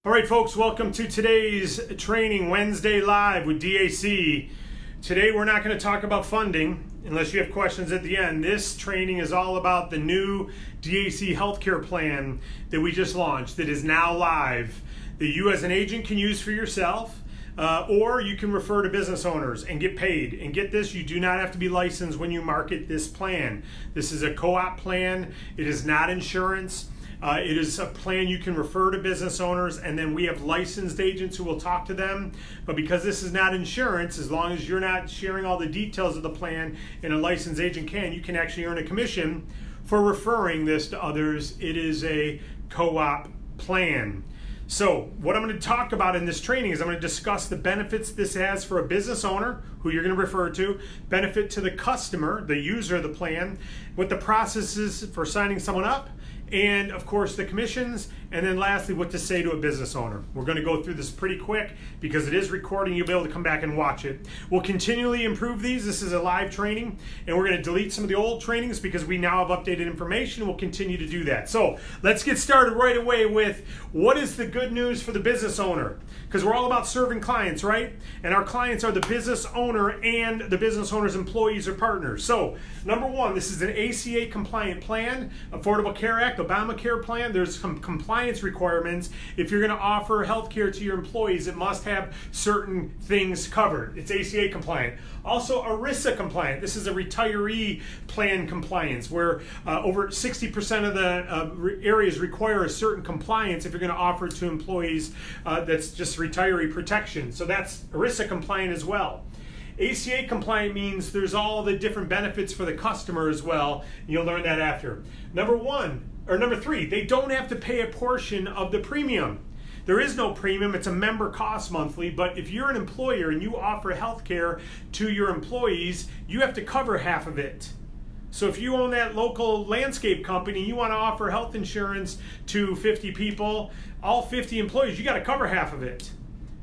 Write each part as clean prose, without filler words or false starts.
All right, folks, welcome to today's training Wednesday live with DAC. Today we're not going to talk about funding unless you have questions at the end. This training is all about the new DAC healthcare plan that we just launched that is now live that you as an agent can use for yourself. Or you can refer to business owners and get paid. And get this, you do not have to be licensed when you market this plan. This is a co-op plan. It is not insurance. It is a plan you can refer to business owners, and then we have licensed agents who will talk to them. But because this is not insurance, as long as you're not sharing all the details of the plan and a licensed agent can, you can actually earn a commission for referring this to others. It is a co-op plan. So what I'm going to talk about in this training is I'm going to discuss the benefits this has for a business owner, who you're going to refer to, benefit to the customer, the user of the plan, what the process is for signing someone up, and of course the commissions, and then lastly what to say to a business owner. We're going to go through this pretty quick because it is recording. You'll be able to come back and watch it. We'll continually improve these. This is a live training, and we're going to delete some of the old trainings because we now have updated information. We'll continue to do that. So let's get started right away with what is the good news for the business owner, because we're all about serving clients, right? And our clients are the business owner and the business owner's employees or partners. So number one, this is an ACA compliant plan, Affordable Care Act, Obamacare plan. There's some compliance requirements. If you're going to offer health care to your employees, it must have certain things covered. It's ACA compliant. Also ERISA compliant. This is a retiree plan compliance where over 60% of the areas require a certain compliance if you're going to offer to employees. That's just retiree protection. So that's ERISA compliant as well. ACA compliant means there's all the different benefits for the customer as well. You'll learn that after. Number three, they don't have to pay a portion of the premium. There is no premium, it's a member cost monthly, but if you're an employer and you offer health care to your employees, you have to cover half of it. So if you own that local landscape company, you want to offer health insurance to 50 people, all 50 employees, you got to cover half of it.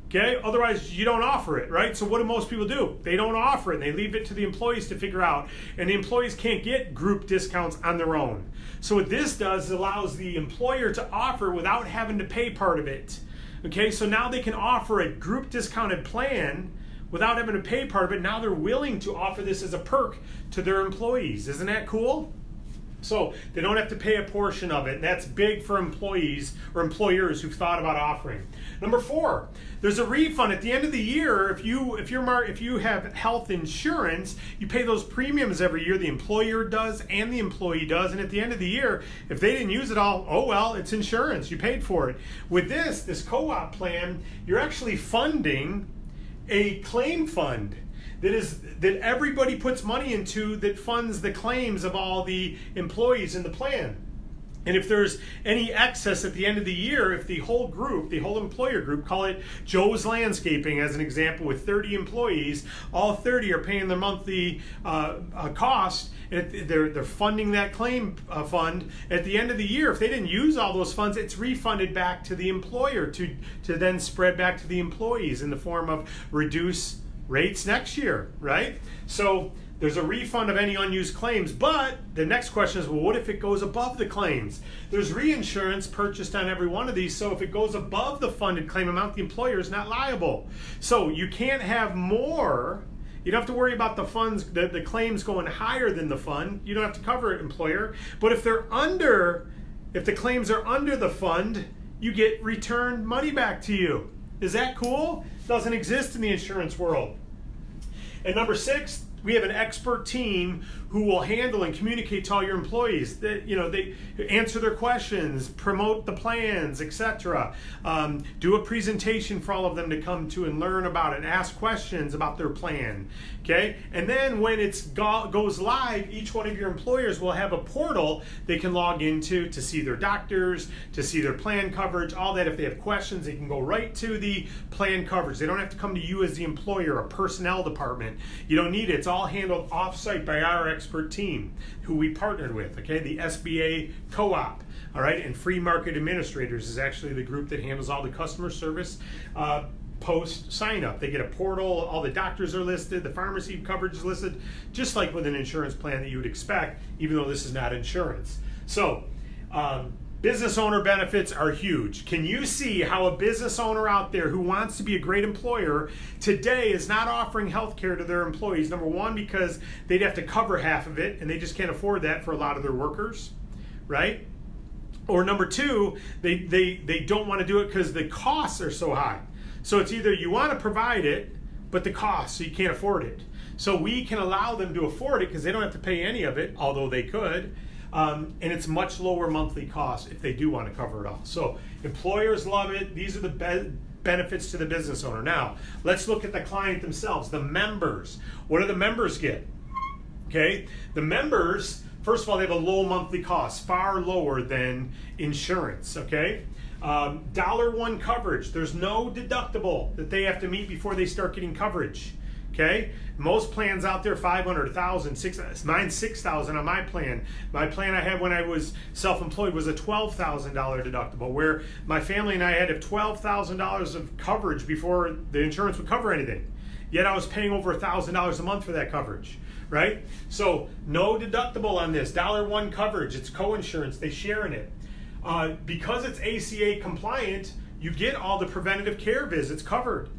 Okay? Otherwise, you don't offer it, right? So what do most people do? They don't offer it. They leave it to the employees to figure out. And the employees can't get group discounts on their own. So what this does is allows the employer to offer without having to pay part of it. Okay? So now they can offer a group discounted plan without having to pay part of it. Now they're willing to offer this as a perk to their employees. Isn't that cool? So they don't have to pay a portion of it, and that's big for employees or employers who've thought about offering. Number four, there's a refund at the end of the year. If you have health insurance, you pay those premiums every year. The employer does and the employee does, and at the end of the year, if they didn't use it all, oh well, it's insurance. You paid for it. With this co-op plan, you're actually funding a claim fund that everybody puts money into that funds the claims of all the employees in the plan. And if there's any excess at the end of the year, if the whole group, the whole employer group, call it Joe's Landscaping as an example with 30 employees, all 30 are paying their monthly cost, and they're funding that claim fund. At the end of the year, if they didn't use all those funds, it's refunded back to the employer to then spread back to the employees in the form of reduced rates next year, right? So there's a refund of any unused claims, but the next question is, well, what if it goes above the claims? There's reinsurance purchased on every one of these, so if it goes above the funded claim amount, the employer is not liable. So you can't have more. You don't have to worry about the funds, the claims going higher than the fund. You don't have to cover it, employer. But if the claims are under the fund, you get returned money back to you. Is that cool? Doesn't exist in the insurance world. And number six, we have an expert team who will handle and communicate to all your employees. They answer their questions, promote the plans, etc. Do a presentation for all of them to come to and learn about it, ask questions about their plan. Okay, and then when it goes live, each one of your employers will have a portal they can log into to see their doctors, to see their plan coverage, all that. If they have questions, they can go right to the plan coverage. They don't have to come to you as the employer, a personnel department. You don't need it. It's all handled off-site by our expert team who we partnered with, okay? The SBA co-op, all right? And Free Market Administrators is actually the group that handles all the customer service post sign up. They get a portal, all the doctors are listed, the pharmacy coverage is listed, just like with an insurance plan that you would expect, even though this is not insurance. So Business owner benefits are huge. Can you see how a business owner out there who wants to be a great employer today is not offering health care to their employees? Number one, because they'd have to cover half of it, and they just can't afford that for a lot of their workers, right? Or number two, they don't want to do it because the costs are so high. So it's either you want to provide it, but the cost, so you can't afford it. So we can allow them to afford it because they don't have to pay any of it, although they could. And it's much lower monthly cost if they do want to cover it all. So employers love it. These are the benefits to the business owner. Now, let's look at the client themselves, the members. What do the members get? Okay, the members, first of all, they have a low monthly cost, far lower than insurance, okay? $1 coverage. There's no deductible that they have to meet before they start getting coverage. Okay, most plans out there, $500, $1,000, $6,000. Mine's $6,000 on my plan. My plan I had when I was self-employed was a $12,000 deductible, where my family and I had to have $12,000 of coverage before the insurance would cover anything. Yet I was paying over $1,000 a month for that coverage, right? So no deductible on this. $1 coverage. It's co-insurance. They share in it. Because it's ACA compliant, you get all the preventative care visits covered.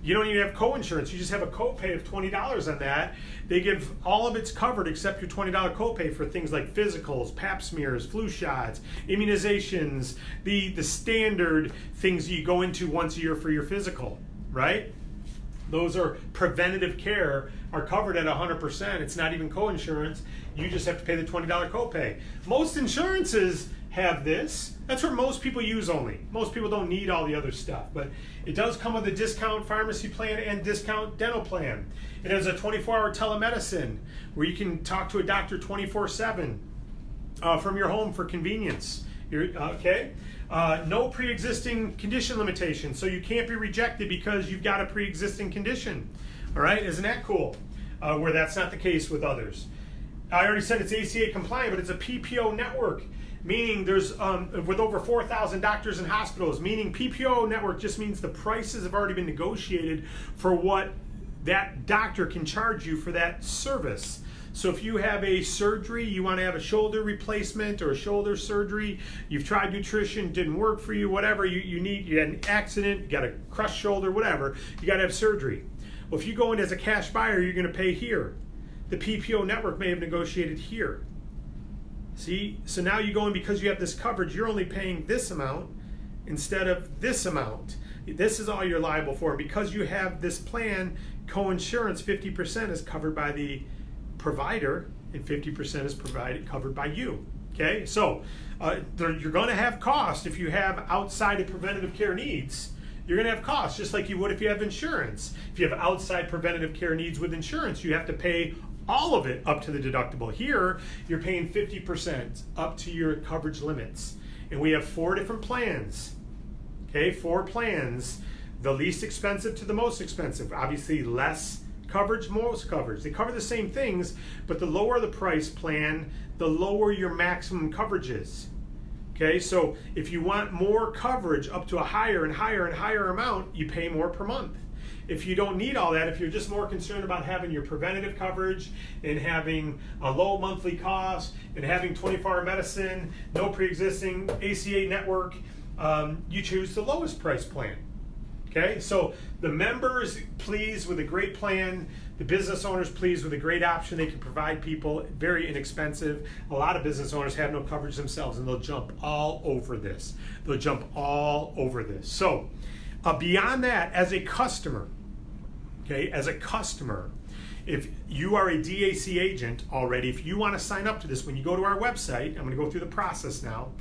You don't even have co-insurance. You just have a copay of $20 on that. They give all of it's covered except your $20 copay for things like physicals, pap smears, flu shots, immunizations, the standard things you go into once a year for your physical, right? Those are preventative care, are covered at 100%. It's not even co-insurance. You just have to pay the $20 copay. Most insurances have this. That's what most people use only. Most people don't need all the other stuff, but it does come with a discount pharmacy plan and discount dental plan. It has a 24-hour telemedicine where you can talk to a doctor 24/7 from your home for convenience. Okay? No pre-existing condition limitation, so you can't be rejected because you've got a pre-existing condition. All right? Isn't that cool? Where that's not the case with others. I already said it's ACA compliant, but it's a PPO network, meaning there's with over 4,000 doctors and hospitals, meaning PPO network just means the prices have already been negotiated for what that doctor can charge you for that service. So if you have a surgery, you want to have a shoulder replacement or a shoulder surgery, you've tried nutrition, didn't work for you, whatever, you had an accident, you got a crushed shoulder, whatever, you got to have surgery. Well, if you go in as a cash buyer, you're going to pay here. The PPO network may have negotiated here. See, so now you go in because you have this coverage, you're only paying this amount instead of this amount. This is all you're liable for. Because you have this plan, co-insurance, 50% is covered by the provider and 50% is covered by you. Okay, so you're going to have cost if you have outside of preventative care needs. You're going to have costs just like you would if you have insurance. If you have outside preventative care needs with insurance, you have to pay all of it up to the deductible. Here, you're paying 50% up to your coverage limits. And we have 4 different plans. Okay, 4 plans. The least expensive to the most expensive. Obviously, less coverage, most coverage. They cover the same things, but the lower the price plan, the lower your maximum coverage is. Okay, so if you want more coverage up to a higher and higher and higher amount, you pay more per month. If you don't need all that, if you're just more concerned about having your preventative coverage and having a low monthly cost and having 24-hour medicine, no pre-existing ACA network, you choose the lowest price plan. Okay, so the members pleased with a great plan, the business owners pleased with a great option they can provide people, very inexpensive. A lot of business owners have no coverage themselves and they'll jump all over this. They'll jump all over this. So beyond that, as a customer, okay, as a customer, if you are a DAC agent already, if you want to sign up to this, when you go to our website, I'm going to go through the process now.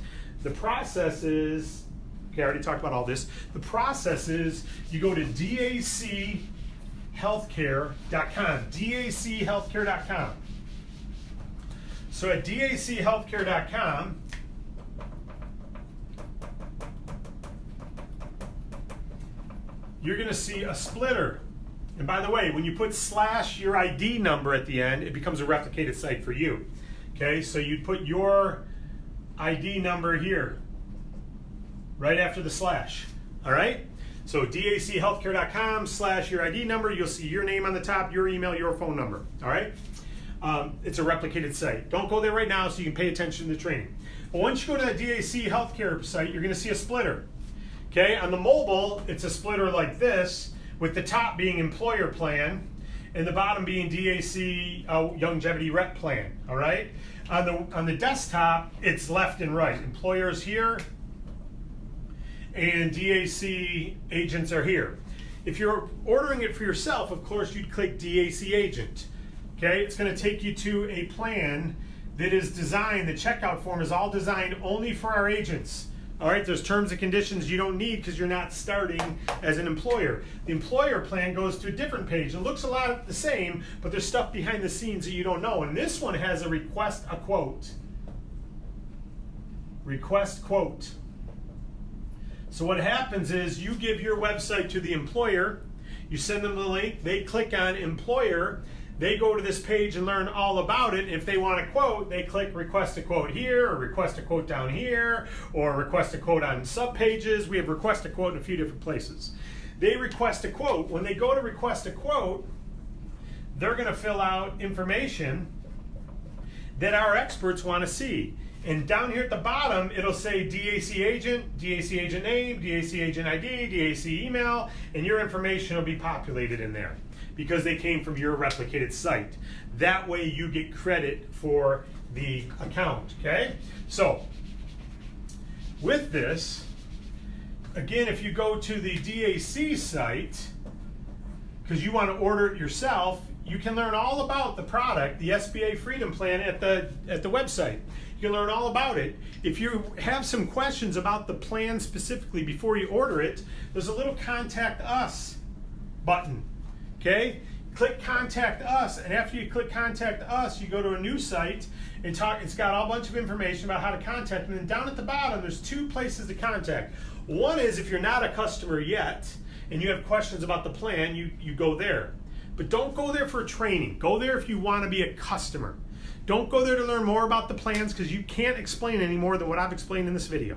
The process is, okay, I already talked about all this. The process is you go to DAChealthCare.com, DAChealthCare.com. So at DAChealthCare.com, you're going to see a splitter. And by the way, when you put / your ID number at the end, it becomes a replicated site for you. Okay, so you'd put your ID number here, right after the /. All right? So DAChealthcare.com / your ID number. You'll see your name on the top, your email, your phone number. All right? It's a replicated site. Don't go there right now so you can pay attention to the training. But once you go to the DAChealthCare site, you're going to see a splitter. Okay, on the mobile, it's a splitter like this, with the top being employer plan and the bottom being DAC longevity rep plan. All right. On the desktop, it's left and right. Employers here, and DAC agents are here. If you're ordering it for yourself, of course, you'd click DAC agent. Okay, it's going to take you to a plan that is designed, the checkout form is all designed only for our agents. All right, there's terms and conditions you don't need because you're not starting as an employer. The employer plan goes to a different page. It looks a lot the same, but there's stuff behind the scenes that you don't know. And this one has a request a quote. Request quote. So what happens is you give your website to the employer, you send them the link, they click on employer, they go to this page and learn all about it. If they want a quote, they click request a quote here, or request a quote down here, or request a quote on sub pages. We have request a quote in a few different places. They request a quote. When they go to request a quote, they're going to fill out information that our experts want to see. And down here at the bottom, it'll say DAC agent name, DAC agent ID, DAC email, and your information will be populated in there because they came from your replicated site. That way you get credit for the account, okay? So with this, again, if you go to the DAC site, because you want to order it yourself, you can learn all about the product, the SBA Freedom Plan at the website. You can learn all about it. If you have some questions about the plan specifically before you order it, there's a little contact us button. Okay? Click contact us, and after you click contact us, you go to a new site and it's got a bunch of information about how to contact, and then down at the bottom there's two places to contact. One is if you're not a customer yet and you have questions about the plan, you go there. But don't go there for training. Go there if you want to be a customer. Don't go there to learn more about the plans because you can't explain any more than what I've explained in this video.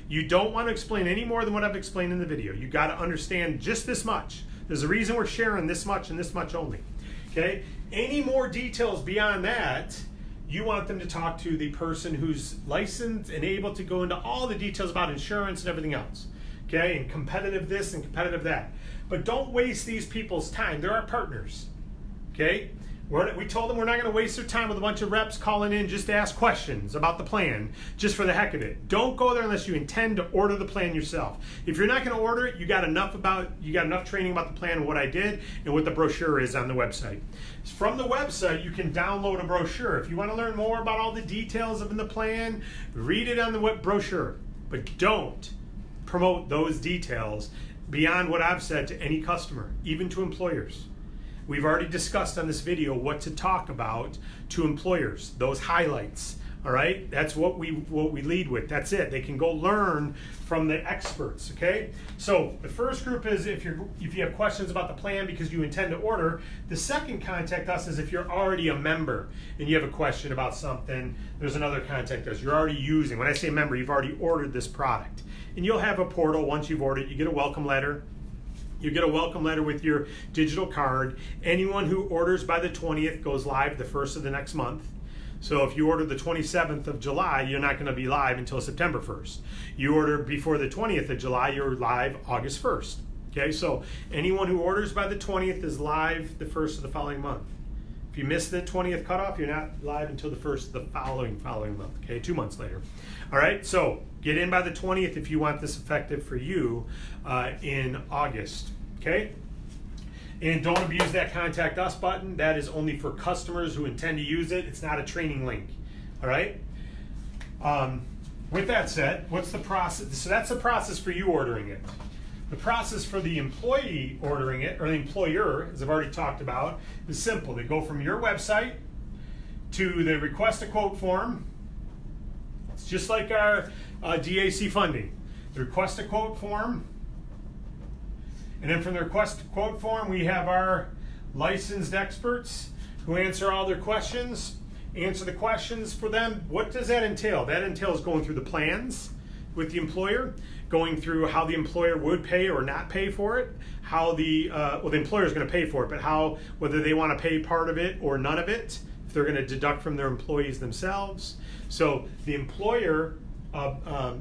You don't want to explain any more than what I've explained in the video. You got to understand just this much. There's a reason we're sharing this much and this much only. Okay? Any more details beyond that, you want them to talk to the person who's licensed and able to go into all the details about insurance and everything else. Okay? And competitive this and competitive that. But don't waste these people's time. They're our partners. Okay? We told them we're not going to waste their time with a bunch of reps calling in just to ask questions about the plan, just for the heck of it. Don't go there unless you intend to order the plan yourself. If you're not going to order it, you got enough training about the plan and what I did and what the brochure is on the website. From the website, you can download a brochure. If you want to learn more about all the details of the plan, read it on the web brochure. But don't promote those details beyond what I've said to any customer, even to employers. We've already discussed on this video what to talk about to employers, those highlights, all right? That's what we lead with. That's it. They can go learn from the experts, okay? So the first group is if you have questions about the plan because you intend to order. The second contact us is if you're already a member and you have a question about something, there's another contact us. You're already using. When I say member, you've already ordered this product. And you'll have a portal once you've ordered. You get a welcome letter. You get a welcome letter with your digital card. Anyone who orders by the 20th goes live the 1st of the next month. So if you order the 27th of July, you're not going to be live until September 1st. You order before the 20th of July, you're live August 1st. Okay, so anyone who orders by the 20th is live the 1st of the following month. If you miss the 20th cutoff, you're not live until the 1st of the following month, okay, 2 months later. All right, so get in by the 20th if you want this effective for you in August, okay? And don't abuse that contact us button. That is only for customers who intend to use it. It's not a training link, all right? With that said, what's the process? So that's the process for you ordering it. The process for the employee ordering it, or the employer, as I've already talked about, is simple. They go from your website to the request a quote form. It's just like our DAC funding. The request a quote form. And then from the request a quote form, we have our licensed experts who answer all their questions, answer the questions for them. What does that entail? That entails going through the plans with the employer, going through how the employer would pay or not pay for it, how the employer is going to pay for it, but whether they want to pay part of it or none of it. If they're going to deduct from their employees themselves. So the employer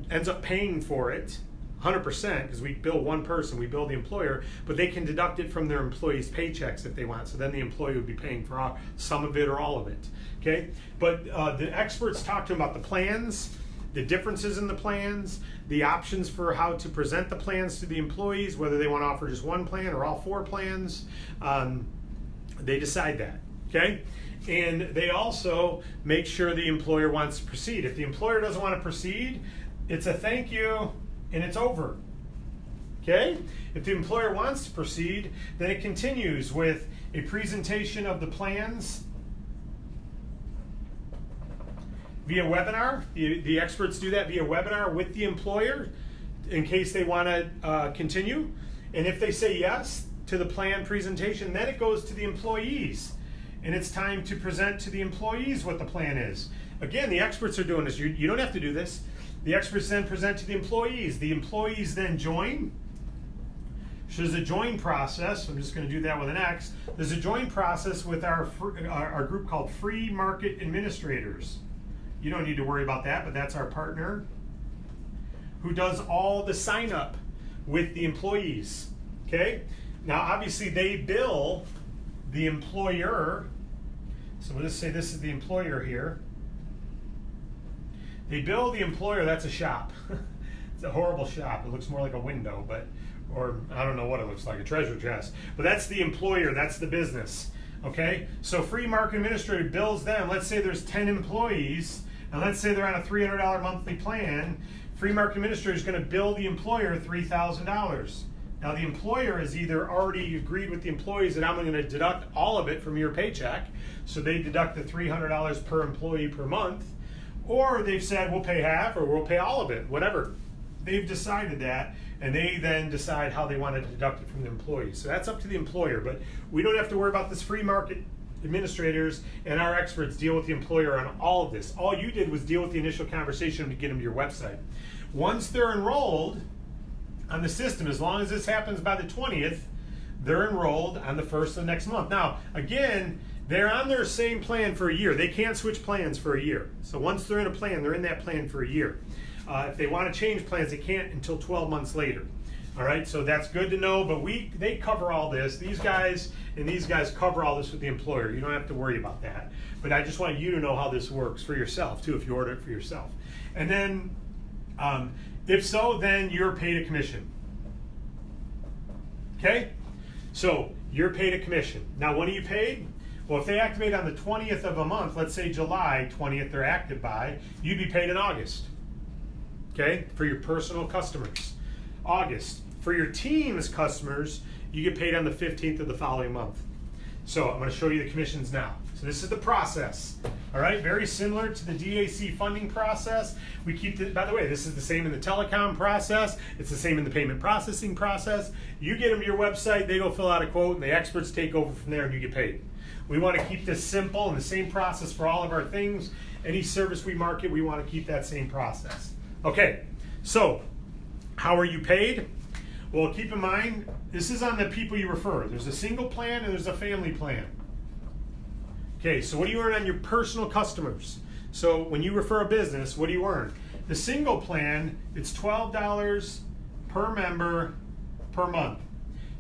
ends up paying for it 100% because we bill one person, we bill the employer, but they can deduct it from their employees' paychecks if they want. So then the employee would be paying for some of it or all of it. Okay, but the experts talk to them about the plans, the differences in the plans, the options for how to present the plans to the employees, whether they want to offer just one plan or all 4 plans. They decide that. Okay, and they also make sure the employer wants to proceed. If the employer doesn't want to proceed, it's a thank you and it's over. Okay, if the employer wants to proceed, then it continues with a presentation of the plans via webinar. The experts do that via webinar with the employer in case they want to continue. And if they say yes to the plan presentation, then it goes to the employees. And it's time to present to the employees what the plan is. Again, the experts are doing this. You don't have to do this. The experts then present to the employees. The employees then join. So there's a join process. I'm just going to do that with an X. There's a join process with our group called Free Market Administrators. You don't need to worry about that, but that's our partner who does all the sign up with the employees. Okay? Now, obviously, they bill the employer. So we'll just say this is the employer here. They bill the employer. That's a shop. It's a horrible shop. It looks more like a window, or I don't know what it looks like, a treasure chest. But that's the employer. That's the business. Okay? So Free Market Administrator bills them. Let's say there's 10 employees, and let's say they're on a $300 monthly plan. Free Market Administrator is going to bill the employer $3,000. Now the employer has either already agreed with the employees that I'm going to deduct all of it from your paycheck, so they deduct the $300 per employee per month, or they've said we'll pay half or we'll pay all of it, whatever. They've decided that, and they then decide how they want to deduct it from the employees. So that's up to the employer, but we don't have to worry about this. Free market administrators and our experts deal with the employer on all of this. All you did was deal with the initial conversation to get them to your website. Once they're enrolled on the system, as long as this happens by the 20th, they're enrolled on the 1st of next month. Now, again, they're on their same plan for a year. They can't switch plans for a year. So once they're in a plan, they're in that plan for a year. If they want to change plans, they can't until 12 months later. All right, so that's good to know, but they cover all this. These guys and these guys cover all this with the employer. You don't have to worry about that. But I just want you to know how this works for yourself, too, if you order it for yourself. And then, if so, then you're paid a commission. Okay? So you're paid a commission. Now, when are you paid? Well, if they activate on the 20th of a month, let's say July 20th they're active by, you'd be paid in August. Okay? For your personal customers. August. For your team's customers, you get paid on the 15th of the following month. So I'm going to show you the commissions now. So this is the process. All right, very similar to the DAC funding process. We keep the, by the way, this is the same in the telecom process. It's the same in the payment processing process. You get them to your website, they go fill out a quote, and the experts take over from there and you get paid. We want to keep this simple and the same process for all of our things. Any service we market, we want to keep that same process. Okay, so how are you paid? Well, keep in mind, this is on the people you refer. There's a single plan and there's a family plan. Okay, so what do you earn on your personal customers? So when you refer a business, what do you earn? The single plan, it's $12 per member per month.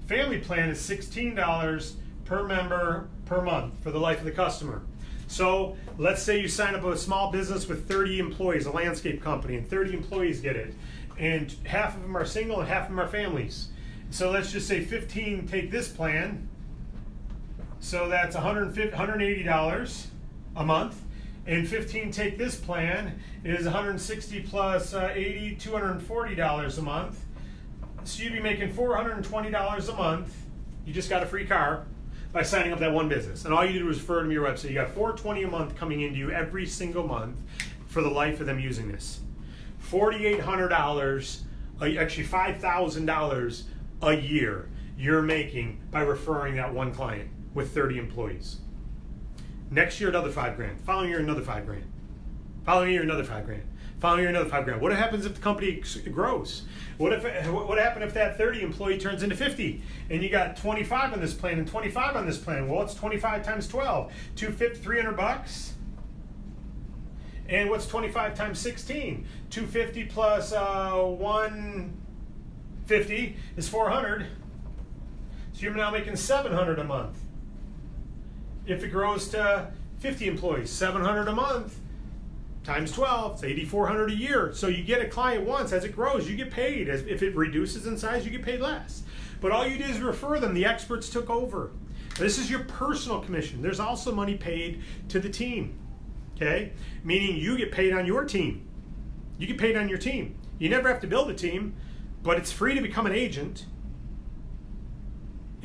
Family plan is $16 per member per month for the life of the customer. So let's say you sign up with a small business with 30 employees, a landscape company, and 30 employees get it. And half of them are single and half of them are families. So let's just say 15 take this plan. So that's $180 a month. And 15 take this plan is $160 plus 80, $240 a month. So you'd be making $420 a month. You just got a free car by signing up that one business. And all you did was refer them to your website. You got $420 a month coming into you every single month for the life of them using this. $4,800, actually $5,000 a year you're making by referring that one client with 30 employees. Next year, another $5,000. Following year, another $5,000. Following year, another $5,000. Following year, another $5,000. What happens if the company grows? What happens if that 30 employee turns into 50 and you got 25 on this plan and 25 on this plan? Well, it's 25 times 12, $300. And what's 25 times 16? 250 plus 150 is 400. So you're now making 700 a month. If it grows to 50 employees, 700 a month times 12, it's 8,400 a year. So you get a client once. As it grows, you get paid. If it reduces in size, you get paid less. But all you did is refer them. The experts took over. This is your personal commission. There's also money paid to the team. Okay? Meaning you get paid on your team. You get paid on your team. You never have to build a team, but it's free to become an agent.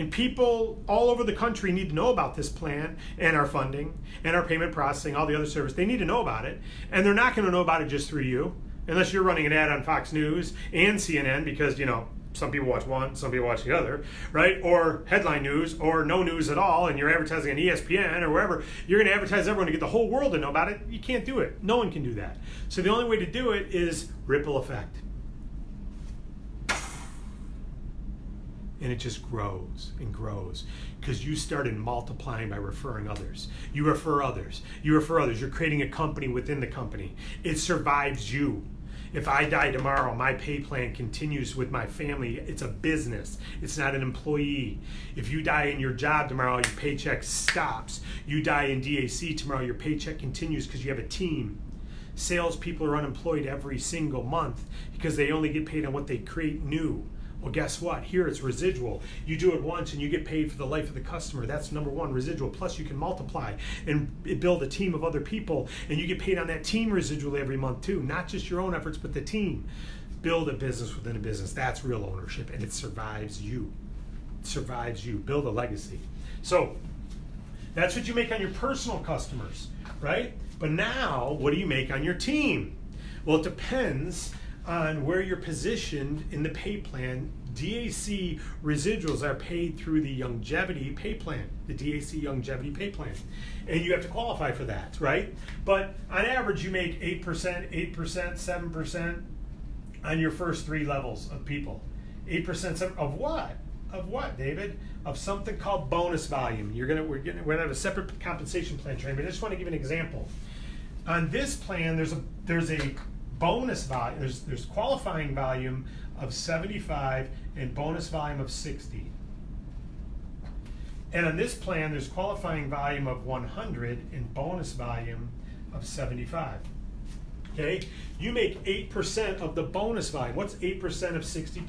And people all over the country need to know about this plan and our funding and our payment processing, all the other services. They need to know about it. And they're not going to know about it just through you, unless you're running an ad on Fox News and CNN, because, you know, some people watch one, some people watch the other, right? Or headline news or no news at all, and you're advertising on ESPN or wherever. You're going to advertise everyone to get the whole world to know about it. You can't do it. No one can do that. So the only way to do it is ripple effect. And it just grows and grows because you started multiplying by referring others. You refer others. You refer others. You're creating a company within the company. It survives you. If I die tomorrow, my pay plan continues with my family. It's a business. It's not an employee. If you die in your job tomorrow, your paycheck stops. You die in DAC tomorrow, your paycheck continues because you have a team. Salespeople are unemployed every single month because they only get paid on what they create new. Well, guess what? Here it's residual. You do it once and you get paid for the life of the customer. That's number one, residual. Plus you can multiply and build a team of other people, and you get paid on that team residual every month too. Not just your own efforts, but the team. Build a business within a business. That's real ownership, and it survives you. It survives you. Build a legacy. So that's what you make on your personal customers, right? But now, what do you make on your team? Well, it depends on where you're positioned in the pay plan. DAC residuals are paid through the longevity pay plan, the DAC longevity pay plan. And you have to qualify for that, right? But on average, you make 8%, 8%, 7% on your first three levels of people. 8% of what? Of what, David? Of something called bonus volume. We're gonna have a separate compensation plan training, but I just want to give an example. On this plan, there's a bonus volume, there's qualifying volume of 75 and bonus volume of 60. And on this plan, there's qualifying volume of 100 and bonus volume of 75. Okay? You make 8% of the bonus volume. What's 8% of $60?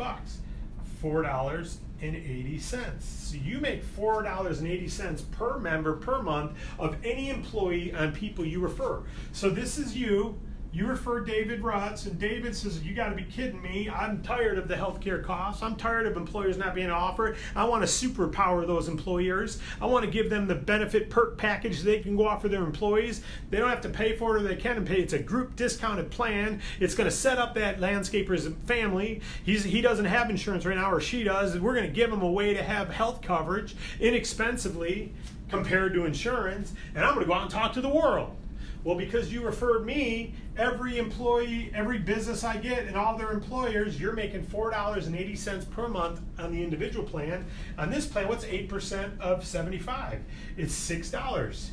$4.80. So you make $4.80 per member per month of any employee on people you refer. So this is you. You refer David Rutz, and David says, you got to be kidding me. I'm tired of the healthcare costs. I'm tired of employers not being offered. I want to superpower those employers. I want to give them the benefit perk package they can go offer their employees. They don't have to pay for it, or they can pay. It's a group discounted plan. It's going to set up that landscaper's family. He doesn't have insurance right now, or she does. We're going to give him a way to have health coverage inexpensively compared to insurance, and I'm going to go out and talk to the world. Well, because you referred me, every employee, every business I get, and all their employers, you're making $4.80 per month on the individual plan. On this plan, what's 8% of 75? It's $6.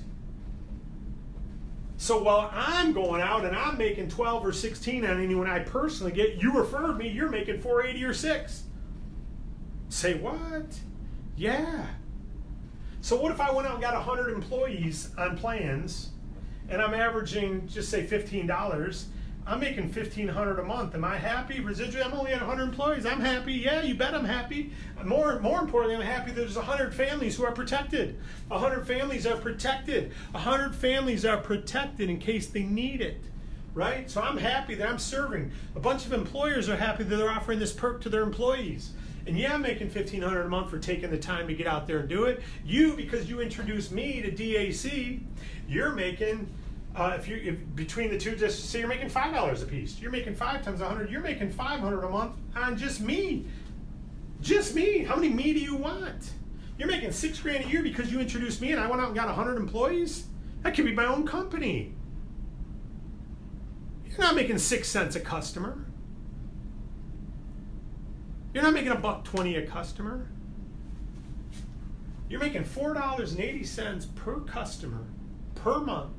So while I'm going out and I'm making 12 or 16 on anyone I personally get, you referred me, you're making 480 or 6. Say what? Yeah. So what if I went out and got 100 employees on plans, and I'm averaging, just say $15, I'm making $1,500 a month. Am I happy? Residually, I'm only at 100 employees. I'm happy. Yeah, you bet I'm happy. More importantly, I'm happy there's 100 families who are protected. 100 families are protected. 100 families are protected in case they need it, right? So I'm happy that I'm serving. A bunch of employers are happy that they're offering this perk to their employees. And yeah, I'm making $1,500 a month for taking the time to get out there and do it. You, because you introduced me to DAC, you're making, if between the two, just say you're making $5 a piece. You're making 5 times 100. You're making $500 a month on just me. Just me. How many me do you want? You're making $6,000 a year because you introduced me, and I went out and got 100 employees. That could be my own company. You're not making 6 cents a customer. You're not making $1.20 a customer. You're making $4.80 per customer per month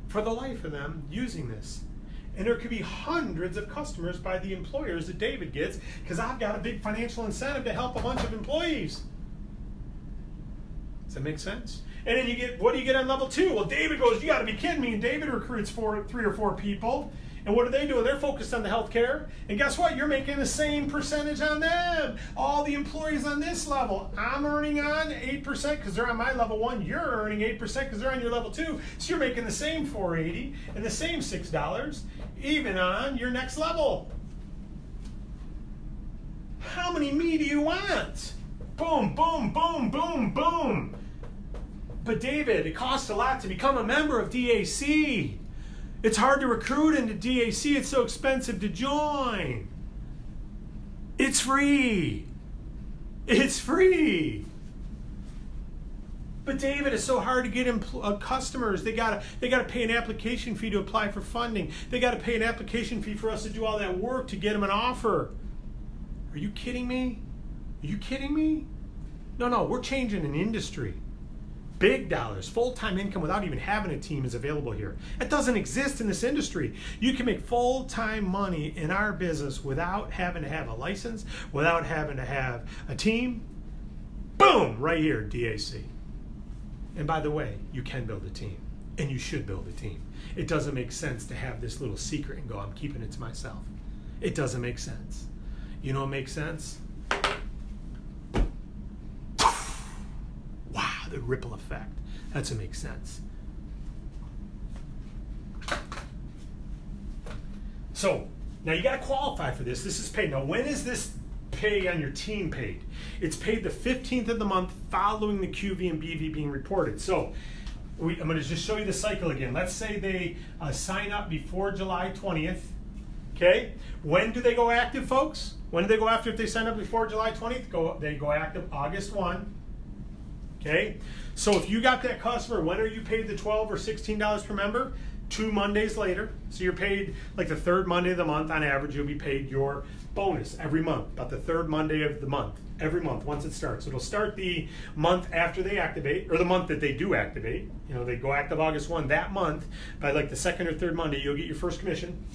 for the life of them using this. And there could be hundreds of customers by the employers that David gets because I've got a big financial incentive to help a bunch of employees. Does that make sense? And then you get, what do you get on level 2? Well, David goes, you got to be kidding me. And David recruits 3 or 4 people. And what are they doing? They're focused on the healthcare. And guess what? You're making the same percentage on them. All the employees on this level, I'm earning on 8% because they're on my level 1. You're earning 8% because they're on your level 2. So you're making the same $4.80 and the same $6, even on your next level. How many me do you want? Boom, boom, boom, boom, boom. But David, it costs a lot to become a member of DAC. It's hard to recruit into DAC. It's so expensive to join. It's free. It's free. But David, it's so hard to get customers. They gotta pay an application fee to apply for funding. They gotta pay an application fee for us to do all that work to get them an offer. Are you kidding me? Are you kidding me? No, we're changing an industry. Big dollars, full-time income without even having a team is available here. It doesn't exist in this industry. You can make full-time money in our business without having to have a license, without having to have a team. Boom, right here, DAC. And by the way, you can build a team, and you should build a team. It doesn't make sense to have this little secret and go, I'm keeping it to myself. It doesn't make sense. You know what makes sense? Wow, the ripple effect. That's what makes sense. So, now you got to qualify for this. This is paid. Now, when is this pay on your team paid? It's paid the 15th of the month following the QV and BV being reported. So, I'm going to just show you the cycle again. Let's say they sign up before July 20th. Okay? When do they go active, folks? When do they go active if they sign up before July 20th? They go active August 1. Okay, so if you got that customer, when are you paid the $12 or $16 per member? 2 Mondays later. So you're paid like the 3rd Monday of the month. On average, you'll be paid your bonus every month, about the 3rd Monday of the month, every month once it starts. So it'll start the month after they activate, or the month that they do activate. You know, they go active August 1. That month, by like the 2nd or 3rd Monday, you'll get your first commission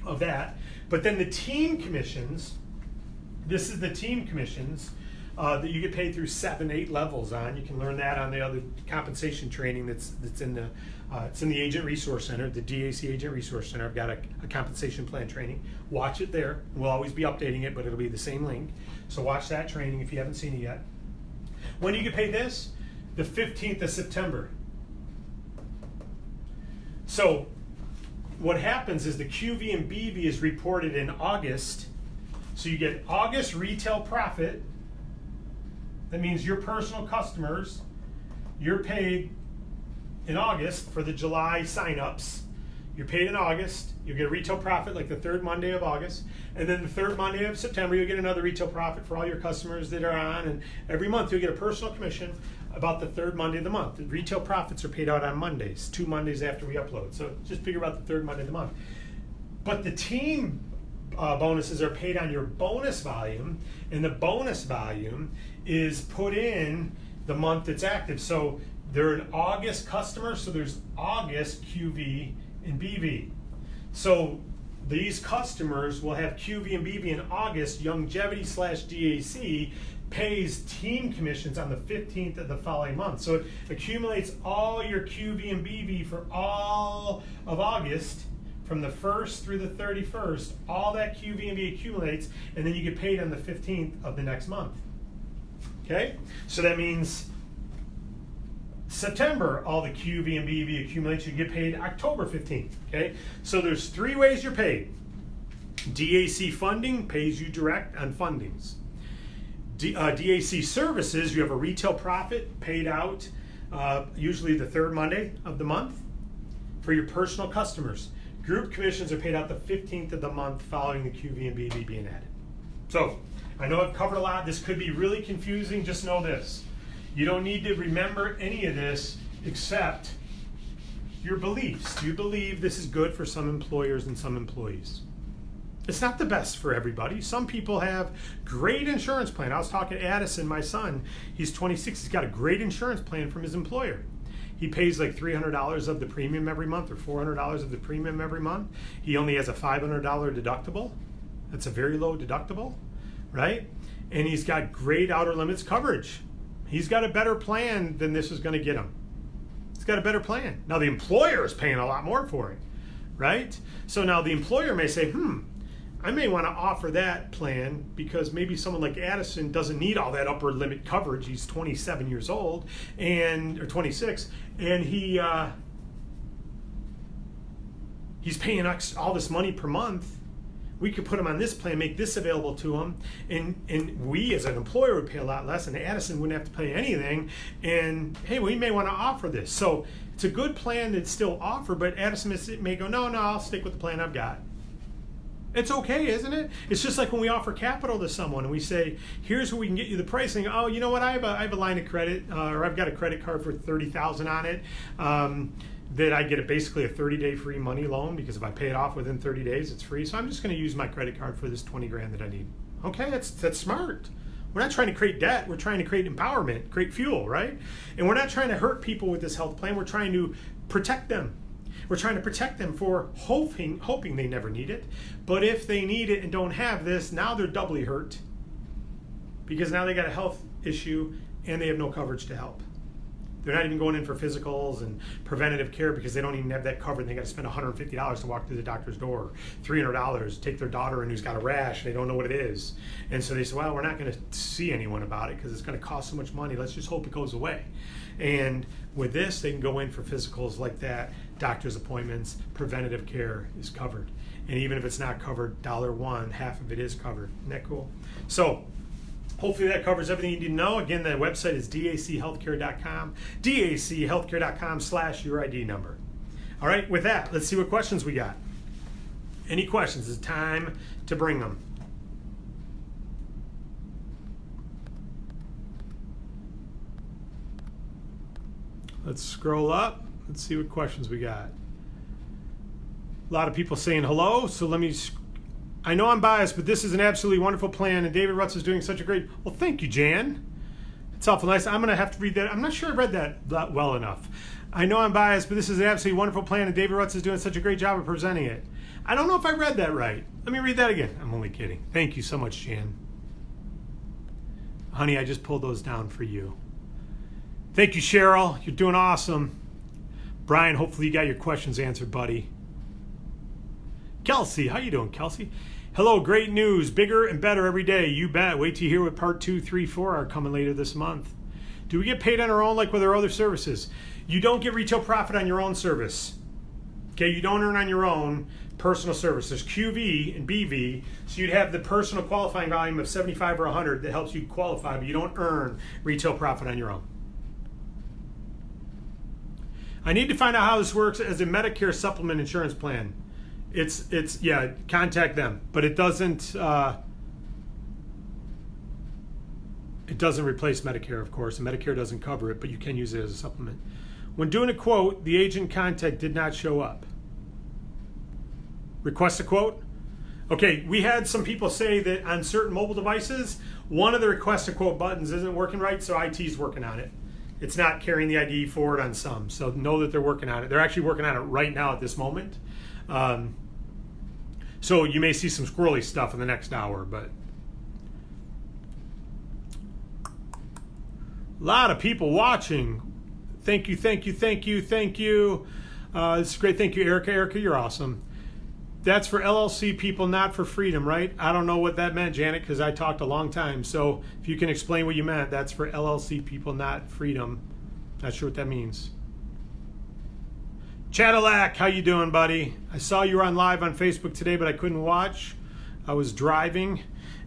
of that. But then the team commissions, this is the team commissions, that you get paid through 7, 8 levels on. You can learn that on the other compensation training that's in the it's in the Agent Resource Center, the DAC Agent Resource Center. I've got a compensation plan training. Watch it there. We'll always be updating it, but it'll be the same link. So watch that training if you haven't seen it yet. When do you get paid this? The 15th of September. So what happens is the QV and BV is reported in August. So you get August retail profit. That means your personal customers, you're paid in August for the July signups. You're paid in August. You'll get a retail profit like the 3rd Monday of August. And then the 3rd Monday of September, you'll get another retail profit for all your customers that are on. And every month, you'll get a personal commission about the 3rd Monday of the month. The retail profits are paid out on Mondays, 2 Mondays after we upload. So just figure out the 3rd Monday of the month. But the team bonuses are paid on your bonus volume, and the bonus volume is put in the month it's active. So they're an August customer, so there's August QV and BV. So these customers will have QV and BV in August. Longevity/DAC pays team commissions on the 15th of the following month. So it accumulates all your QV and BV for all of August, from the 1st through the 31st, all that QV and BV accumulates, and then you get paid on the 15th of the next month. Okay? So that means September, all the QV and BV accumulates, you get paid October 15th. Okay? So there's 3 ways you're paid. DAC funding pays you direct on fundings. DAC services, you have a retail profit paid out usually the 3rd Monday of the month for your personal customers. Group commissions are paid out the 15th of the month following the QV and BV being added. So, I know I've covered a lot. This could be really confusing. Just know this. You don't need to remember any of this except your beliefs. Do you believe this is good for some employers and some employees? It's not the best for everybody. Some people have great insurance plan. I was talking to Addison, my son. He's 26. He's got a great insurance plan from his employer. He pays like $300 of the premium every month or $400 of the premium every month. He only has a $500 deductible. That's a very low deductible, right? And he's got great outer limits coverage. He's got a better plan than this is going to get him. He's got a better plan. Now the employer is paying a lot more for it, right? So now the employer may say, I may want to offer that plan because maybe someone like Addison doesn't need all that upper limit coverage. He's 27 years old or 26, and he's paying all this money per month. We could put him on this plan, make this available to him, and we as an employer would pay a lot less, and Addison wouldn't have to pay anything. And hey, we may want to offer this. So it's a good plan that's still offered, but Addison may go, no, I'll stick with the plan I've got. It's okay, isn't it? It's just like when we offer capital to someone and we say, here's where we can get you the pricing. Oh, you know what? I have a line of credit, or I've got a credit card for $30,000 on it. That I get basically a 30-day free money loan because if I pay it off within 30 days, it's free. So I'm just going to use my credit card for this 20 grand that I need. Okay, that's smart. We're not trying to create debt. We're trying to create empowerment, create fuel, right? And we're not trying to hurt people with this health plan. We're trying to protect them. We're trying to protect them for hoping they never need it. But if they need it and don't have this, now they're doubly hurt because now they got a health issue and they have no coverage to help. They're not even going in for physicals and preventative care because they don't even have that covered. They got to spend $150 to walk through the doctor's door, $300 take their daughter in who's got a rash. They don't know what it is. And so they say, well, we're not going to see anyone about it because it's going to cost so much money. Let's just hope it goes away. And with this, they can go in for physicals like that, doctor's appointments, preventative care is covered. And even if it's not covered, $1, half of it is covered. Isn't that cool? So hopefully that covers everything you need to know. Again, the website is DAChealthCare.com, DAChealthCare.com/your ID number. All right, with that, let's see what questions we got. Any questions? It's time to bring them. Let's scroll up. Let's see what questions we got. A lot of people saying hello, so let me... I know I'm biased, but this is an absolutely wonderful plan, and David Rutz is doing such a great... Well, thank you, Jan. It's awful nice. I'm going to have to read that. I'm not sure I read that well enough. I know I'm biased, but this is an absolutely wonderful plan, and David Rutz is doing such a great job of presenting it. I don't know if I read that right. Let me read that again. I'm only kidding. Thank you so much, Jan. Honey, I just pulled those down for you. Thank you, Cheryl. You're doing awesome. Brian, hopefully you got your questions answered, buddy. Kelsey, how you doing, Kelsey? Hello, great news. Bigger and better every day. You bet. Wait till you hear what part 2, 3, 4 are coming later this month. Do we get paid on our own like with our other services? You don't get retail profit on your own service. Okay, you don't earn on your own personal service. There's QV and BV, so you'd have the personal qualifying volume of 75 or 100 that helps you qualify, but you don't earn retail profit on your own. I need to find out how this works as a Medicare supplement insurance plan. It's yeah, contact them, but it doesn't replace Medicare, of course, and Medicare doesn't cover it, but you can use it as a supplement. When doing a quote, the agent contact did not show up. Request a quote? Okay, we had some people say that on certain mobile devices, one of the request a quote buttons isn't working right, so IT's working on it. It's not carrying the ID forward on some, so know that they're working on it. They're actually working on it right now at this moment. So you may see some squirrely stuff in the next hour, but a lot of people watching. Thank you, thank you, thank you, thank you. This is great. Thank you, Erica. Erica, you're awesome. That's for LLC people, not for freedom, right? I don't know what that meant, Janet, because I talked a long time. So if you can explain what you meant, that's for LLC people, not freedom. Not sure what that means. Cadillac, how you doing, buddy? I saw you were on live on Facebook today, but I couldn't watch. I was driving,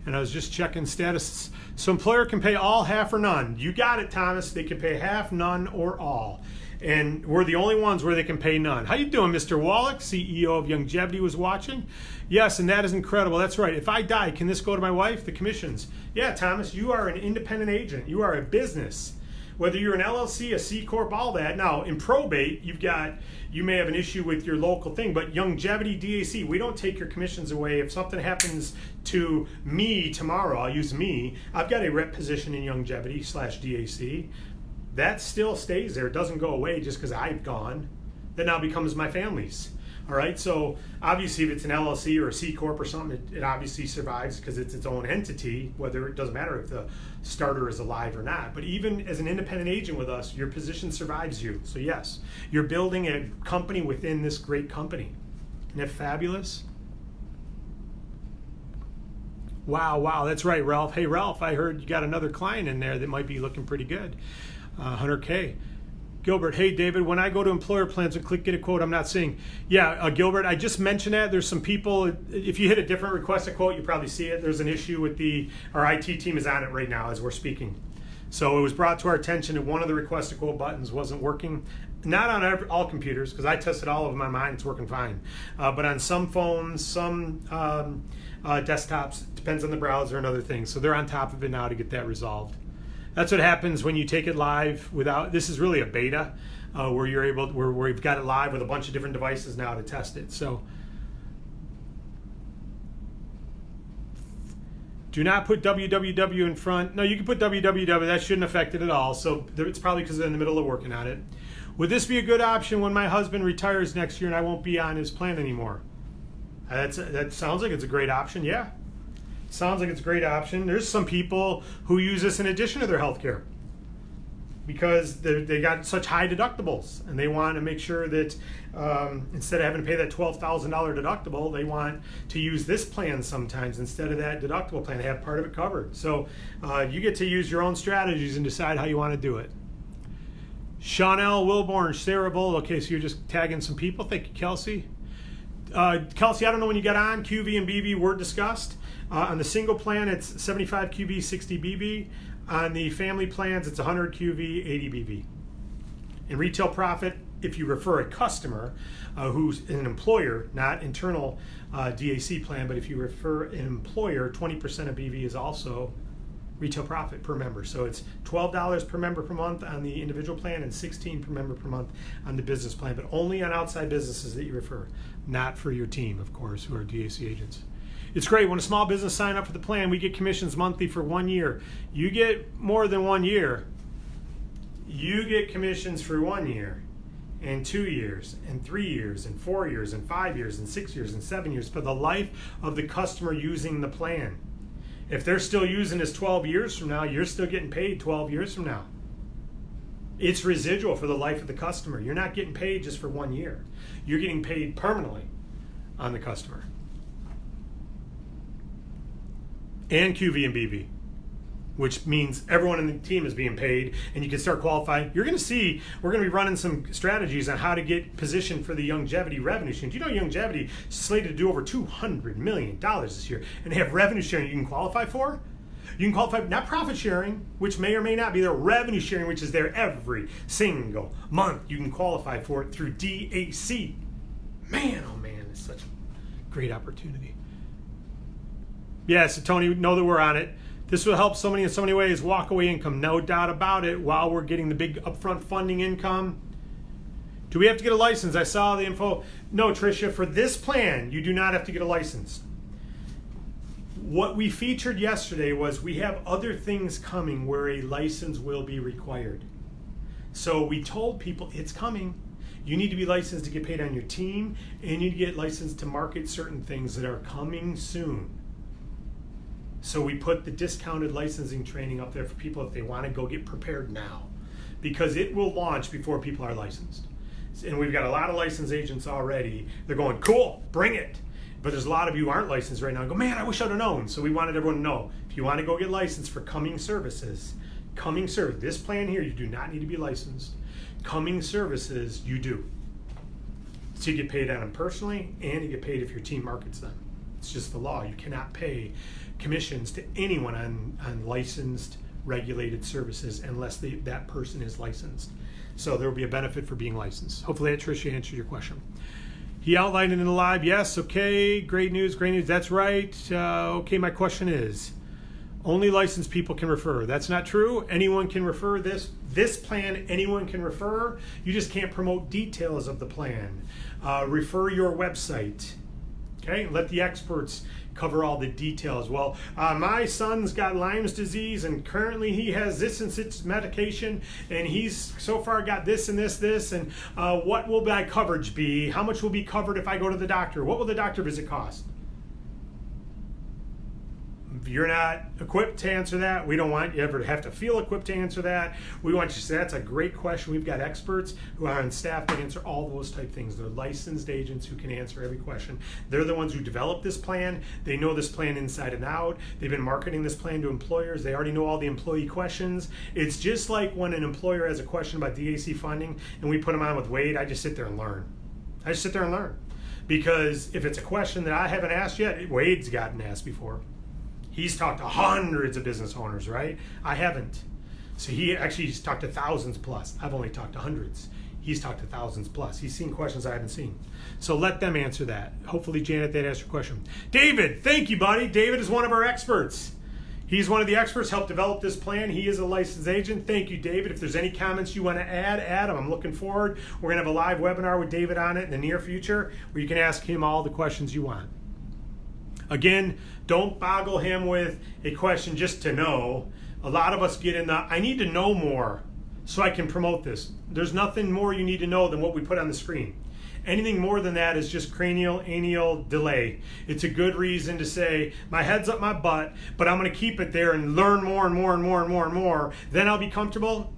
and I was just checking status. So employer can pay all, half, or none. You got it, Thomas. They can pay half, none, or all. And we're the only ones where they can pay none. How you doing, Mr. Wallach? CEO of Longevity was watching. Yes, and that is incredible. That's right. If I die, can this go to my wife? The commissions. Yeah, Thomas, you are an independent agent. You are a business. whether you're an LLC, a C Corp, all that. Now, in probate, you may have an issue with your local thing, but longevity, DAC, we don't take your commissions away. If something happens to me tomorrow, I'll use me, I've got a rep position in longevity / DAC. That still stays there. It doesn't go away just because I've gone. That now becomes my family's. All right, so obviously if it's an LLC or a C Corp or something, it obviously survives because it's its own entity, whether it doesn't matter if the starter is alive or not. But even as an independent agent with us, your position survives you. So yes, you're building a company within this great company. Isn't that fabulous? Wow, that's right, Ralph. Hey, Ralph, I heard you got another client in there that might be looking pretty good. 100K. Gilbert, hey David, when I go to employer plans and click get a quote, I'm not seeing. Yeah, Gilbert, I just mentioned that. There's some people, if you hit a different request a quote, you probably see it. There's an issue with our IT team is on it right now as we're speaking. So it was brought to our attention that one of the request a quote buttons wasn't working. Not on all computers, because I tested all of them on mine, it's working fine. But on some phones, some desktops, depends on the browser and other things. So they're on top of it now to get that resolved. That's what happens when you take it live without, this is really a beta where we've got it live with a bunch of different devices now to test it. So do not put www in front. No, you can put www, that shouldn't affect it at all. So it's probably because they're in the middle of working on it. Would this be a good option when my husband retires next year and I won't be on his plan anymore? That sounds like it's a great option, yeah. Sounds like it's a great option. There's some people who use this in addition to their health care because they got such high deductibles and they want to make sure that instead of having to pay that $12,000 deductible, they want to use this plan sometimes instead of that deductible plan. They have part of it covered. So you get to use your own strategies and decide how you want to do it. Chanel Wilborn, Sarah Bull. Okay, so you're just tagging some people. Thank you, Kelsey. Kelsey, I don't know when you got on. QV and BV were discussed. On the single plan, it's 75 QV, 60 BV. On the family plans, it's 100 QV, 80 BV. In retail profit, if you refer a customer who's an employer, not internal DAC plan, but if you refer an employer, 20% of BV is also retail profit per member. So it's $12 per member per month on the individual plan and $16 per member per month on the business plan, but only on outside businesses that you refer, not for your team, of course, who are DAC agents. It's great. When a small business sign up for the plan, we get commissions monthly for 1 year. You get more than 1 year. You get commissions for 1 year and 2 years and 3 years and 4 years and 5 years and 6 years and 7 years for the life of the customer using the plan. If they're still using this 12 years from now, you're still getting paid 12 years from now. It's residual for the life of the customer. You're not getting paid just for 1 year. You're getting paid permanently on the customer. And QV and BV, which means everyone in the team is being paid and you can start qualifying. You're going to see, we're going to be running some strategies on how to get positioned for the longevity revenue sharing. Do you know longevity is slated to do over $200 million this year, and they have revenue sharing you can qualify for? You can qualify, not profit sharing, which may or may not be there, revenue sharing, which is there every single month. You can qualify for it through DAC. Man, oh man, it's such a great opportunity. Yeah, so Tony, know that we're on it. This will help somebody in so many ways. Walk away income, no doubt about it, while we're getting the big upfront funding income. Do we have to get a license? I saw the info. No, Tricia, for this plan, you do not have to get a license. What we featured yesterday was we have other things coming where a license will be required. So we told people it's coming. You need to be licensed to get paid on your team, and you need to get licensed to market certain things that are coming soon. So we put the discounted licensing training up there for people if they want to go get prepared now, because it will launch before people are licensed. And we've got a lot of licensed agents already. They're going, cool, bring it. But there's a lot of you who aren't licensed right now and go, man, I wish I'd have known. So we wanted everyone to know, if you want to go get licensed for coming services, this plan here, you do not need to be licensed. Coming services, you do. So you get paid on them personally, and you get paid if your team markets them. It's just the law. You cannot pay commissions to anyone on licensed regulated services unless that person is licensed. So there will be a benefit for being licensed. Hopefully that, Tricia, answered your question. He outlined it in the live. Yes, okay, great news, that's right. Okay, my question is, Only licensed people can refer. That's not true. Anyone can refer this plan. Anyone can refer. You just can't promote details of the plan. Refer your website. Okay, let the experts cover all the details. Well, my son's got Lyme's disease, and currently he has this and this medication, and he's so far got this and this, and what will my coverage be? How much will be covered if I go to the doctor? What will the doctor visit cost? If you're not equipped to answer that, we don't want you ever to have to feel equipped to answer that. We want you to say, that's a great question. We've got experts who are on staff that answer all those type things. They're licensed agents who can answer every question. They're the ones who developed this plan. They know this plan inside and out. They've been marketing this plan to employers. They already know all the employee questions. It's just like when an employer has a question about DAC funding and we put them on with Wade, I just sit there and learn. I just sit there and learn. Because if it's a question that I haven't asked yet, Wade's gotten asked before. He's talked to hundreds of business owners, right? I haven't. So he's talked to thousands plus. I've only talked to hundreds. He's talked to thousands plus. He's seen questions I haven't seen. So let them answer that. Hopefully, Janet, they'd ask your question. David, thank you, buddy. David is one of our experts. He's one of the experts, helped develop this plan. He is a licensed agent. Thank you, David. If there's any comments you want to add them. I'm looking forward. We're going to have a live webinar with David on it in the near future where you can ask him all the questions you want. Again, don't boggle him with a question just to know. A lot of us get in the, I need to know more so I can promote this. There's nothing more you need to know than what we put on the screen. Anything more than that is just cranial anial delay. It's a good reason to say, my head's up my butt, but I'm going to keep it there and learn more and more and more and more and more. Then I'll be comfortable.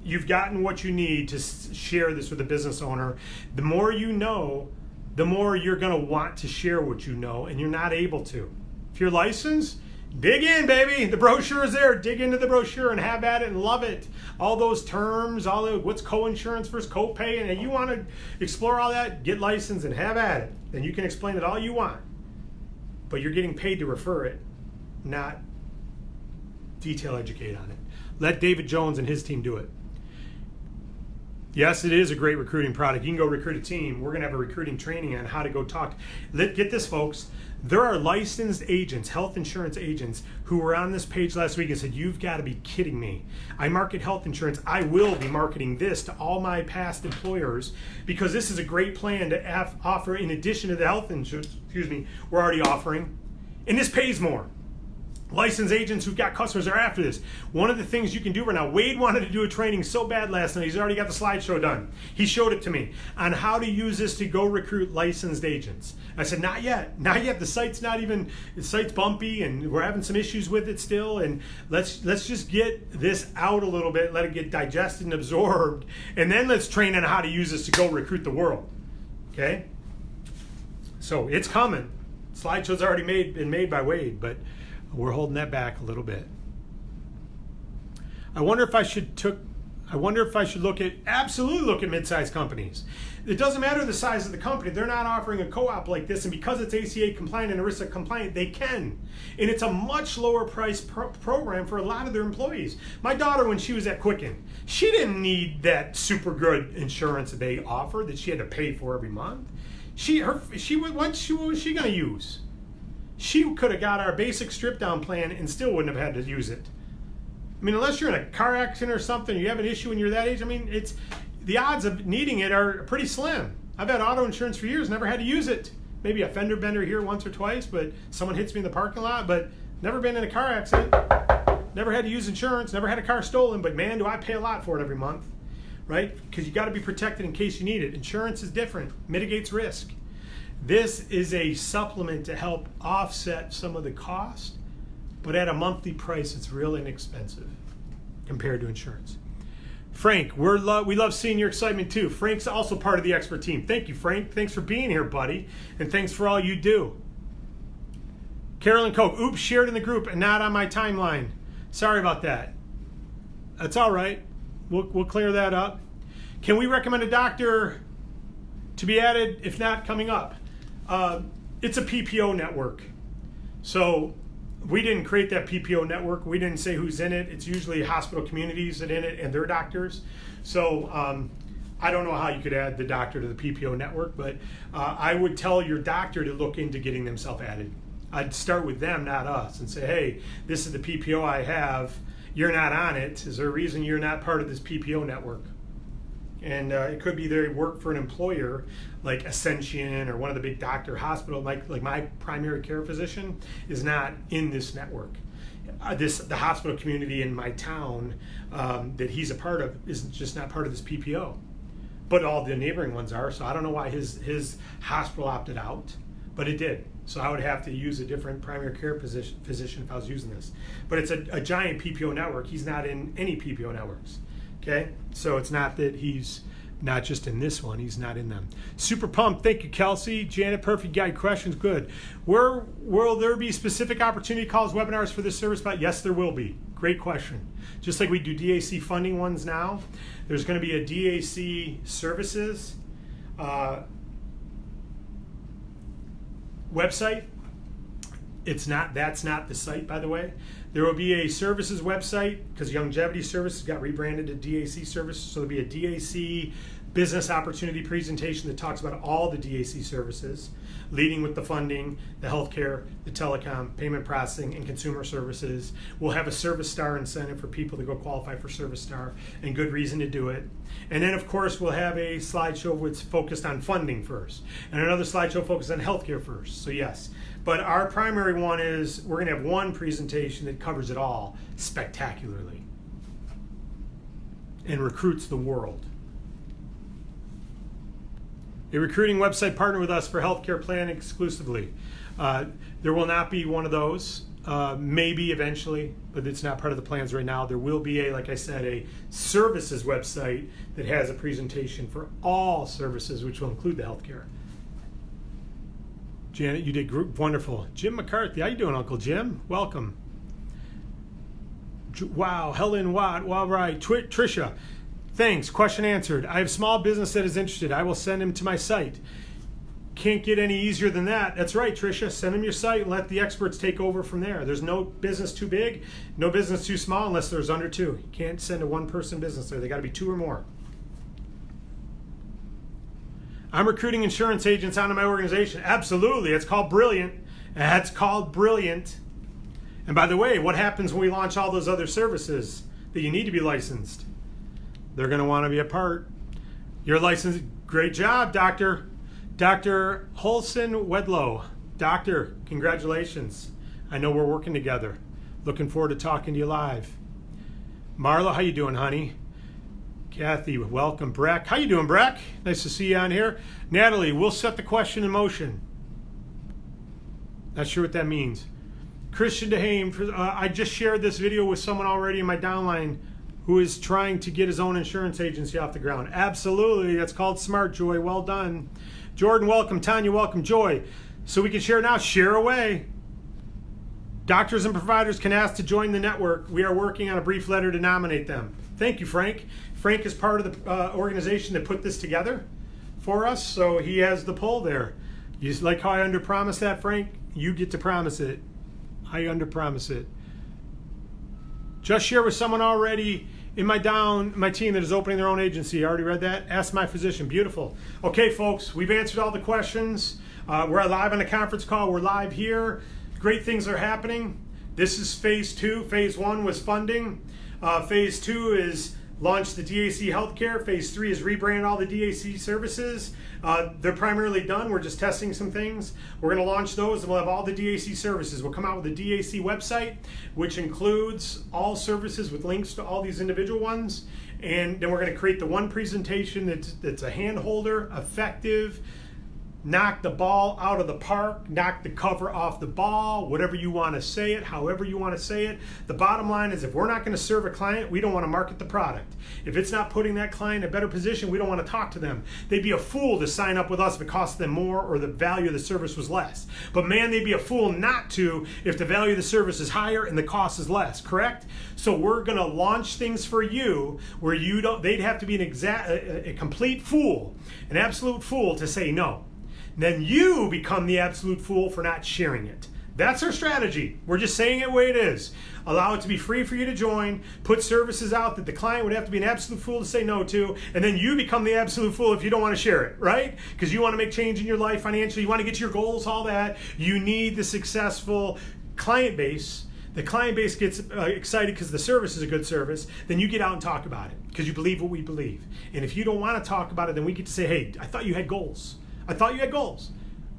You've gotten what you need to share this with a business owner. The more you know, the more you're going to want to share what you know, and you're not able to. If you're licensed, dig in, baby. The brochure is there. Dig into the brochure and have at it and love it. All those terms, what's co-insurance versus co-pay, and you want to explore all that, get licensed and have at it. Then you can explain it all you want. But you're getting paid to refer it, not detail educate on it. Let David Jones and his team do it. Yes, it is a great recruiting product. You can go recruit a team. We're going to have a recruiting training on how to go talk. Get this, folks. There are licensed agents, health insurance agents, who were on this page last week and said, you've got to be kidding me. I market health insurance. I will be marketing this to all my past employers because this is a great plan to offer in addition to the health insurance, we're already offering. And this pays more. Licensed agents who've got customers are after this. One of the things you can do right now, Wade wanted to do a training so bad last night, he's already got the slideshow done. He showed it to me on how to use this to go recruit licensed agents. I said, not yet. The site's the site's bumpy and we're having some issues with it still, and let's just get this out a little bit, let it get digested and absorbed, and then let's train on how to use this to go recruit the world. Okay? So it's coming. Slideshow's already been made by Wade, but we're holding that back a little bit. I wonder if I should look at mid-sized companies. It doesn't matter the size of the company. They're not offering a co-op like this, and because it's ACA compliant and ERISA compliant, they can. And it's a much lower price program for a lot of their employees. My daughter, when she was at Quicken, she didn't need that super good insurance that they offer that she had to pay for every month. What was she going to use? She could have got our basic strip down plan and still wouldn't have had to use it. I mean, unless you're in a car accident or something, you have an issue when you're that age, the odds of needing it are pretty slim. I've had auto insurance for years, never had to use it. Maybe a fender bender here once or twice, but someone hits me in the parking lot, but never been in a car accident. Never had to use insurance, never had a car stolen, but man, do I pay a lot for it every month, right? Because you got to be protected in case you need it. Insurance is different, mitigates risk. This is a supplement to help offset some of the cost, but at a monthly price, it's real inexpensive compared to insurance. Frank, we love seeing your excitement too. Frank's also part of the expert team. Thank you, Frank. Thanks for being here, buddy, and thanks for all you do. Carolyn Koch, oops, shared in the group and not on my timeline. Sorry about that. That's all right. We'll clear that up. Can we recommend a doctor to be added if not coming up? It's a PPO network. So we didn't create that PPO network. We didn't say who's in it. It's usually hospital communities that are in it and their doctors. So I don't know how you could add the doctor to the PPO network, but I would tell your doctor to look into getting themselves added. I'd start with them, not us, and say, hey, this is the PPO I have. You're not on it. Is there a reason you're not part of this PPO network? And it could be they work for an employer like Ascension or one of the big doctor hospital. Like my primary care physician is not in this network. The hospital community in my town that he's a part of is just not part of this PPO. But all the neighboring ones are, so I don't know why his hospital opted out, but it did. So I would have to use a different primary care physician if I was using this. But it's a giant PPO network. He's not in any PPO networks, okay? So it's not that he's not just in this one, he's not in them. Super pumped, thank you, Kelsey. Janet, perfect guide questions, good. Will there be specific opportunity calls, webinars for this service? But yes, there will be. Great question. Just like we do DAC funding ones now, there's going to be a DAC services website. That's not the site, by the way. There will be a services website because Longevity Services got rebranded to DAC Services, so there'll be a DAC business opportunity presentation that talks about all the DAC services, leading with the funding, the healthcare, the telecom, payment processing, and consumer services. We'll have a Service Star incentive for people to go qualify for Service Star, and good reason to do it. And then, of course, we'll have a slideshow that's focused on funding first, and another slideshow focused on healthcare first. So yes, but our primary one is we're going to have one presentation that covers it all spectacularly and recruits the world. A recruiting website partner with us for healthcare plan exclusively. There will not be one of those, maybe eventually, but it's not part of the plans right now. There will be like I said, a services website that has a presentation for all services, which will include the healthcare. Janet, you did wonderful. Jim McCarthy, how you doing, Uncle Jim? Welcome. Wow, Helen Watt, all right. Tricia, thanks, question answered. I have a small business that is interested. I will send him to my site. Can't get any easier than that. That's right, Tricia. Send him your site and let the experts take over from there. There's no business too big, no business too small unless there's under 2. You can't send a one-person business there. They got to be 2 or more. I'm recruiting insurance agents onto my organization. Absolutely. It's called brilliant. That's called brilliant. And by the way, what happens when we launch all those other services that you need to be licensed? They're going to want to be a part. You're licensed. Great job, Dr. Holson Wedlow. Doctor, congratulations. I know we're working together. Looking forward to talking to you live. Marla, how you doing, honey? Kathy, welcome. Breck, how you doing, Breck? Nice to see you on here. Natalie, we'll set the question in motion. Not sure what that means. Christian DeHame, I just shared this video with someone already in my downline who is trying to get his own insurance agency off the ground. Absolutely, that's called Smart, Joy. Well done. Jordan, welcome. Tanya, welcome. Joy, so we can share now. Share away. Doctors and providers can ask to join the network. We are working on a brief letter to nominate them. Thank you, Frank. Frank is part of the organization that put this together for us, so he has the pull there. You just like how I underpromise that, Frank? You get to promise it. I underpromise it. Just share with someone already in my team that is opening their own agency. I already read that. Ask my physician. Beautiful. Okay, folks, we've answered all the questions. We're live on a conference call. We're live here. Great things are happening. This is phase 2. Phase 1 was funding. Phase 2 is launch the DAC healthcare. Phase 3 is rebrand all the DAC services. They're primarily done. We're just testing some things. We're going to launch those and we'll have all the DAC services. We'll come out with a DAC website, which includes all services with links to all these individual ones. And then we're going to create the one presentation that's a hand holder, effective, knock the ball out of the park, knock the cover off the ball, whatever you want to say it, however you want to say it. The bottom line is if we're not going to serve a client, we don't want to market the product. If it's not putting that client in a better position, we don't want to talk to them. They'd be a fool to sign up with us if it cost them more or the value of the service was less. But man, they'd be a fool not to if the value of the service is higher and the cost is less, correct? So we're going to launch things for you where they'd have to be a complete fool, an absolute fool to say no. Then you become the absolute fool for not sharing it. That's our strategy. We're just saying it the way it is. Allow it to be free for you to join, put services out that the client would have to be an absolute fool to say no to, and then you become the absolute fool if you don't want to share it, right? Because you want to make change in your life financially, you want to get to your goals, all that. You need the successful client base. The client base gets excited because the service is a good service. Then you get out and talk about it because you believe what we believe. And if you don't want to talk about it, then we get to say, hey, I thought you had goals. I thought you had goals.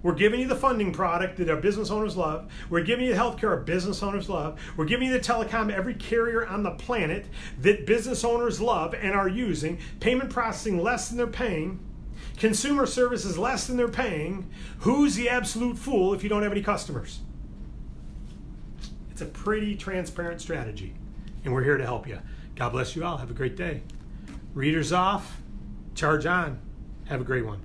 We're giving you the funding product that our business owners love. We're giving you the healthcare our business owners love. We're giving you the telecom every carrier on the planet that business owners love and are using. Payment processing less than they're paying. Consumer services less than they're paying. Who's the absolute fool if you don't have any customers? It's a pretty transparent strategy, and we're here to help you. God bless you all. Have a great day. Readers off, charge on. Have a great one.